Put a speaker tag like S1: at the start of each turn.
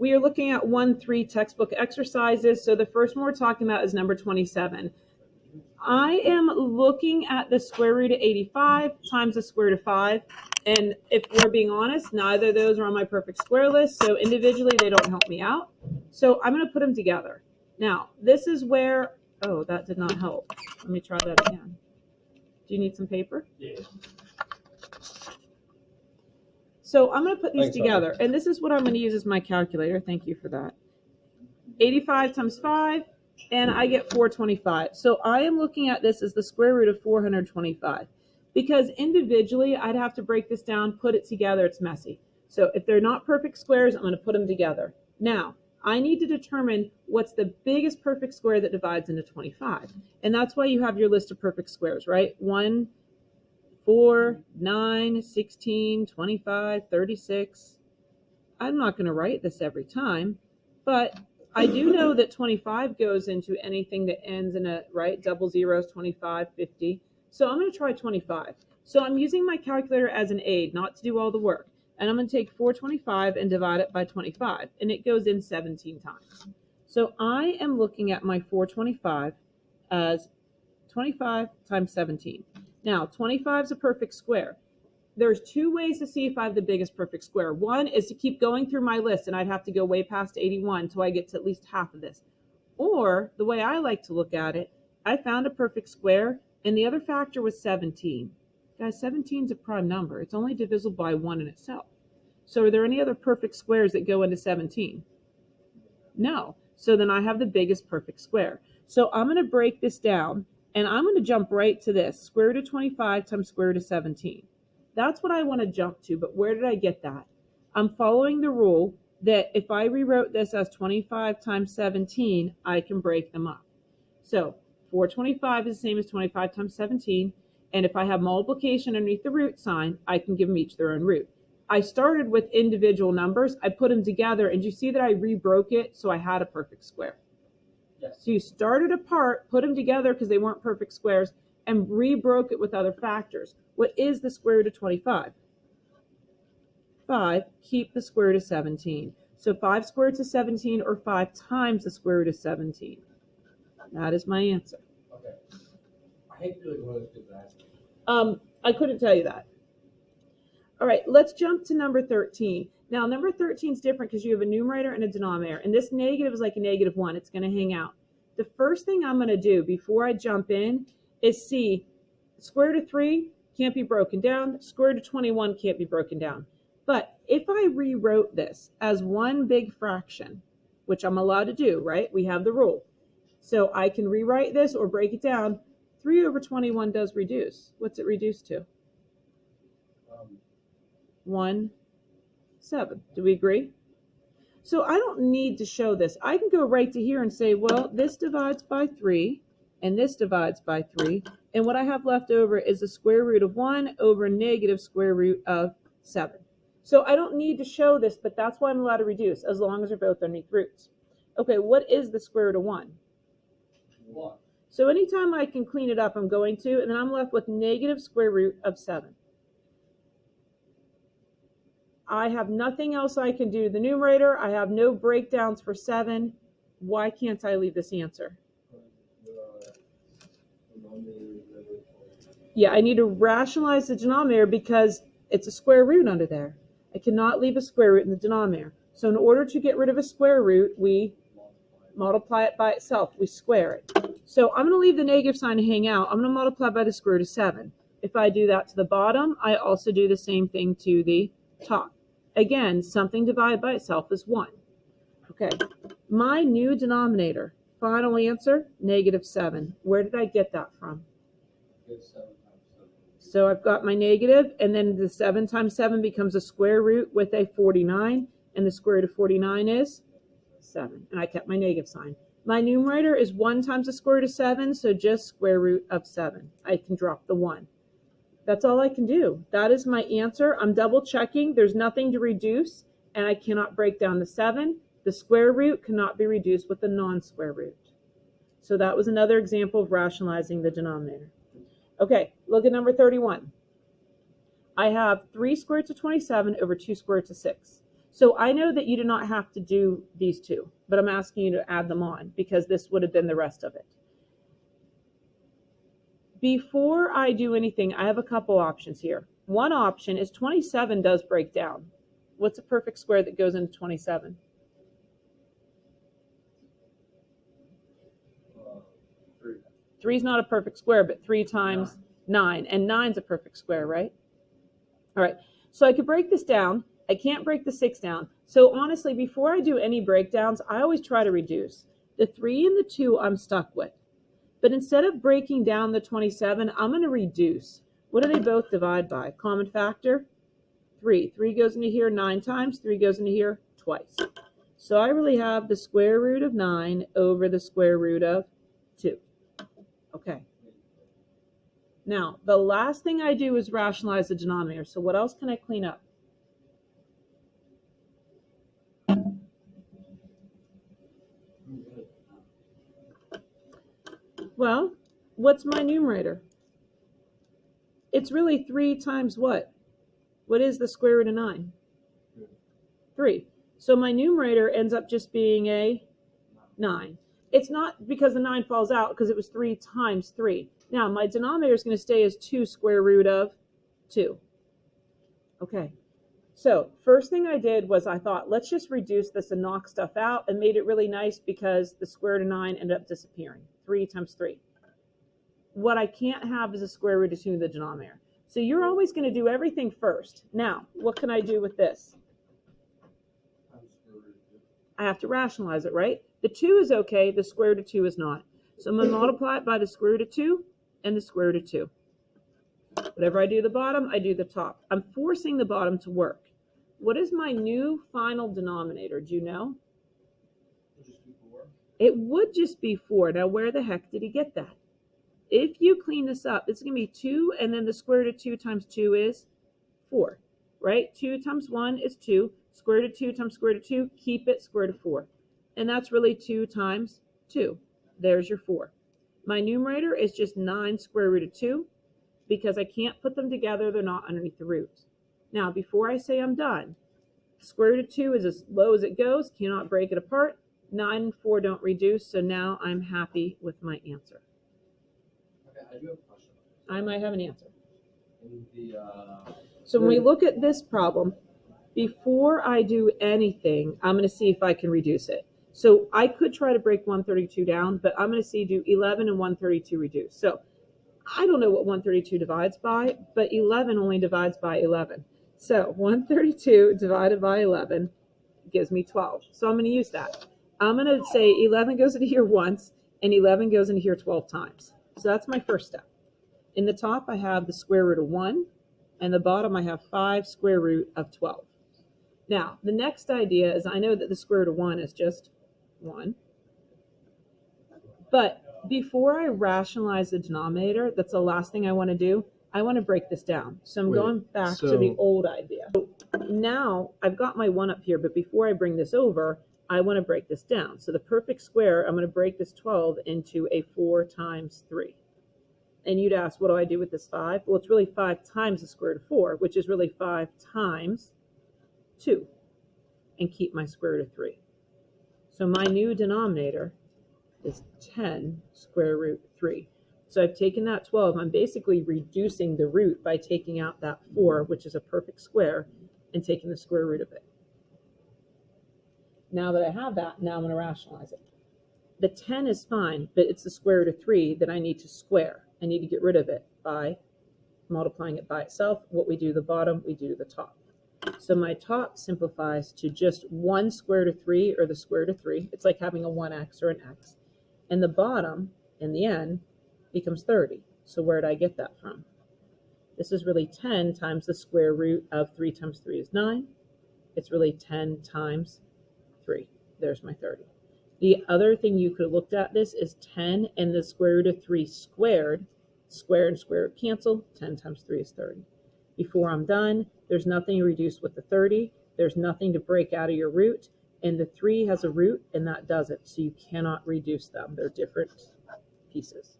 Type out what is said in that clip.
S1: we are looking at 1-3 textbook exercises. So the first one we're talking about is number 27. I am looking at the square root of 85 times the square root of 5. And if we're being honest, neither of those are on my perfect square list. So individually, they don't help me out. So I'm going to put them together. Now, this is where, oh, that did not help. Let me try that again. Do you need some paper?
S2: Yeah.
S1: So I'm going to put these together. And this is what I'm going to use as my calculator. Thank you for that. 85 times 5. And I get 425. So I am looking at this as the square root of 425. Because individually, I'd have to break this down, put it together. It's messy. So if they're not perfect squares, I'm going to put them together. Now, I need to determine what's the biggest perfect square that divides into 25. And that's why you have your list of perfect squares, right? 1, 4, 9, 16, 25, 36. I'm not going to write this every time, but I do know that 25 goes into anything that ends in a, right, double zeros, 25, 50. So I'm going to try 25. So I'm using my calculator as an aid, not to do all the work. And I'm going to take 425 and divide it by 25. And it goes in 17 times. So I am looking at my 425 as 25 times 17. Now, 25 is a perfect square. There's two ways to see if I have the biggest perfect square. One is to keep going through my list, and I'd have to go way past 81 until I get to at least half of this. Or the way I like to look at it, I found a perfect square, and the other factor was 17. Guys, 17 is a prime number. It's only divisible by 1 in itself. So are there any other perfect squares that go into 17? No. So then I have the biggest perfect square. So I'm going to break this down, and I'm going to jump right to this. Square root of 25 times square root of 17. That's what I want to jump to, but where did I get that? I'm following the rule that if I rewrote this as 25 times 17, I can break them up. So 425 is the same as 25 times 17, and if I have multiplication underneath the root sign, I can give them each their own root. I started with individual numbers. I put them together, and you see that I rebroke it so I had a perfect square.
S2: Yes.
S1: So you started apart, put them together because they weren't perfect squares, and rebroke it with other factors. What is the square root of 25? 5. Keep the square root of 17. So 5 square root of 17, or 5 times the square root of 17. That is my answer.
S2: Okay. I hate to really go into that.
S1: I couldn't tell you that. All right, let's jump to number 13. Now, number 13 is different because you have a numerator and a denominator, and this negative is like a -1. It's going to hang out. The first thing I'm going to do before I jump in is see square root of 3 can't be broken down. Square root of 21 can't be broken down. But if I rewrote this as one big fraction, which I'm allowed to do, right? We have the rule. So I can rewrite this or break it down. 3 over 21 does reduce. What's it reduce to? 1/7. Do we agree? So I don't need to show this. I can go right to here and say, well, this divides by 3, and this divides by 3. And what I have left over is the square root of 1 over negative square root of 7. So I don't need to show this, but that's why I'm allowed to reduce, as long as they're both underneath roots. Okay, what is the square root of 1?
S2: 1.
S1: So anytime I can clean it up, I'm going to, and then I'm left with negative square root of 7. I have nothing else I can do to the numerator. I have no breakdowns for 7. Why can't I leave this answer? Yeah, I need to rationalize the denominator because it's a square root under there. I cannot leave a square root in the denominator. So in order to get rid of a square root, we multiply it by itself. We square it. So I'm going to leave the negative sign to hang out. I'm going to multiply by the square root of 7. If I do that to the bottom, I also do the same thing to the top. Again, something divided by itself is 1. Okay, my new denominator, final answer, -7. Where did I get that from? So I've got my negative, and then the 7 times 7 becomes a square root with a 49, and the square root of 49 is 7, and I kept my negative sign. My numerator is 1 times the square root of 7, so just square root of 7. I can drop the 1. That's all I can do. That is my answer. I'm double checking. There's nothing to reduce, and I cannot break down the 7. The square root cannot be reduced with the non-square root. So that was another example of rationalizing the denominator. Okay, look at number 31. I have 3 square roots of 27 over 2 square roots of 6. So I know that you do not have to do these two, but I'm asking you to add them on because this would have been the rest of it. Before I do anything, I have a couple options here. One option is 27 does break down. What's a perfect square that goes into 27?
S2: 3.
S1: 3 is not a perfect square, but 3 times 9. And 9's a perfect square, right? All right, so I could break this down. I can't break the 6 down. So honestly, before I do any breakdowns, I always try to reduce. The 3 and the 2 I'm stuck with. But instead of breaking down the 27, I'm going to reduce. What do they both divide by? Common factor? 3. 3 goes into here 9 times. 3 goes into here twice. So I really have the square root of 9 over the square root of 2. Okay. Now, the last thing I do is rationalize the denominator. So what else can I clean up? Well, what's my numerator? It's really 3 times what? What is the square root of 9? 3. So my numerator ends up just being a 9. It's not because the 9 falls out, because it was 3 times 3. Now, my denominator is going to stay as 2 square root of 2. Okay. So first thing I did was I thought, let's just reduce this and knock stuff out, and made it really nice because the square root of 9 ended up disappearing. 3 times 3. What I can't have is a square root of 2 in the denominator. So you're always going to do everything first. Now, what can I do with this? I have to rationalize it, right? The 2 is okay, the square root of 2 is not. So I'm going to multiply it by the square root of 2 and the square root of 2. Whatever I do the bottom, I do the top. I'm forcing the bottom to work. What is my new final denominator? Do you know? It would just be 4. Now, where the heck did he get that? If you clean this up, it's going to be 2, and then the square root of 2 times 2 is 4, right? 2 times 1 is 2. Square root of 2 times square root of 2, keep it, square root of 4. And that's really 2 times 2. There's your 4. My numerator is just 9 square root of 2 because I can't put them together. They're not underneath the root. Now, before I say I'm done, square root of 2 is as low as it goes, cannot break it apart. 9 and 4 don't reduce, so now I'm happy with my answer.
S2: Okay, I do have a question.
S1: I might have an answer.
S2: In the,
S1: So when we look at this problem, before I do anything, I'm going to see if I can reduce it. So I could try to break 132 down, but I'm going to see do 11 and 132 reduce. So I don't know what 132 divides by, but 11 only divides by 11. So 132 divided by 11 gives me 12. So I'm going to use that. I'm going to say 11 goes into here once, and 11 goes into here 12 times. So that's my first step. In the top, I have the square root of 1, and the bottom, I have 5 square root of 12. Now, the next idea is I know that the square root of 1 is just 1. But before I rationalize the denominator, that's the last thing I want to do. I want to break this down. So I'm going back to the old idea. So now I've got my 1 up here, but before I bring this over, I want to break this down. So the perfect square, I'm going to break this 12 into a 4 times 3. And you'd ask, what do I do with this 5? Well, it's really 5 times the square root of 4, which is really 5 times 2, and keep my square root of 3. So my new denominator is 10 square root 3. So I've taken that 12. I'm basically reducing the root by taking out that 4, which is a perfect square, and taking the square root of it. Now that I have that, now I'm going to rationalize it. The 10 is fine, but it's the square root of 3 that I need to square. I need to get rid of it by multiplying it by itself. What we do the bottom, we do the top. So my top simplifies to just 1 square root of 3, or the square root of 3. It's like having a 1x or an x. And the bottom, in the end, becomes 30. So where did I get that from? This is really 10 times the square root of 3 times 3 is 9. It's really 10 times 3. There's my 30. The other thing you could have looked at this is 10 and the square root of 3 squared. Square and square root cancel. 10 times 3 is 30. Before I'm done, there's nothing to reduce with the 30. There's nothing to break out of your root. And the 3 has a root, and that doesn't. So you cannot reduce them. They're different pieces.